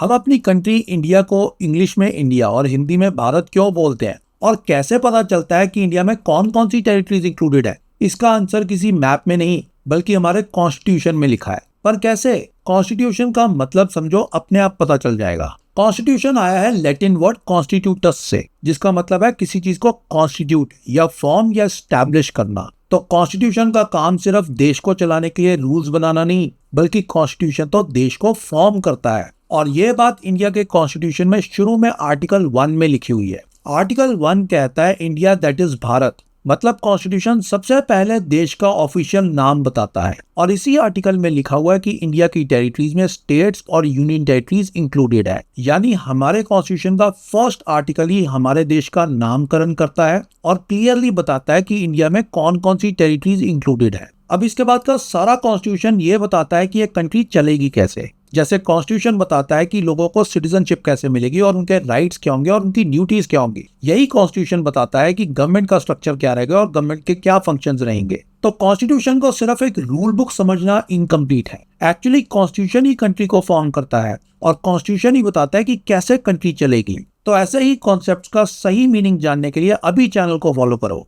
हम अपनी country India को इंग्लिश में इंडिया और हिंदी में भारत क्यों बोलते हैं और कैसे पता चलता है कि इंडिया में कौन कौन सी टेरिटरीज इंक्लूडेड है? इसका आंसर किसी मैप में नहीं बल्कि हमारे कॉन्स्टिट्यूशन में लिखा है। पर कैसे? कॉन्स्टिट्यूशन का मतलब समझो, अपने आप पता चल जाएगा। कॉन्स्टिट्यूशन आया है लैटिन वर्ड कॉन्स्टिट्यूटस से, जिसका मतलब है किसी चीज को कॉन्स्टिट्यूट या फॉर्म या स्टैब्लिश करना। तो कॉन्स्टिट्यूशन का काम सिर्फ देश को चलाने के लिए रूल्स बनाना नहीं, बल्कि कॉन्स्टिट्यूशन तो देश को फॉर्म करता है। और ये बात इंडिया के कॉन्स्टिट्यूशन में शुरू में आर्टिकल 1 में लिखी हुई है। आर्टिकल 1 कहता है इंडिया दैट इज भारत, मतलब कॉन्स्टिट्यूशन सबसे पहले देश का ऑफिशियल नाम बताता है। और इसी आर्टिकल में लिखा हुआ है कि इंडिया की टेरिटरीज में स्टेट्स और यूनियन टेरिटरीज इंक्लूडेड है। यानी हमारे कॉन्स्टिट्यूशन का फर्स्ट आर्टिकल ही हमारे देश का नामकरण करता है और क्लियरली बताता है कि इंडिया में कौन कौन सी टेरिटरीज इंक्लूडेड है। अब इसके बाद का सारा कॉन्स्टिट्यूशन ये बताता है कि ये कंट्री चलेगी कैसे। जैसे कॉन्स्टिट्यूशन बताता है कि लोगों को सिटीजनशिप कैसे मिलेगी और उनके राइट्स क्या होंगे और उनकी ड्यूटीज क्या होंगी। यही कॉन्स्टिट्यूशन बताता है कि गवर्नमेंट का स्ट्रक्चर क्या रहेगा और गवर्नमेंट के क्या फंक्शंस रहेंगे। तो कॉन्स्टिट्यूशन को सिर्फ एक रूल बुक समझना इनकम्प्लीट है। एक्चुअली कॉन्स्टिट्यूशन ही कंट्री को फॉर्म करता है और कॉन्स्टिट्यूशन ही बताता है कि कैसे कंट्री चलेगी। तो ऐसे ही कॉन्सेप्ट्स का सही मीनिंग जानने के लिए अभी चैनल को फॉलो करो।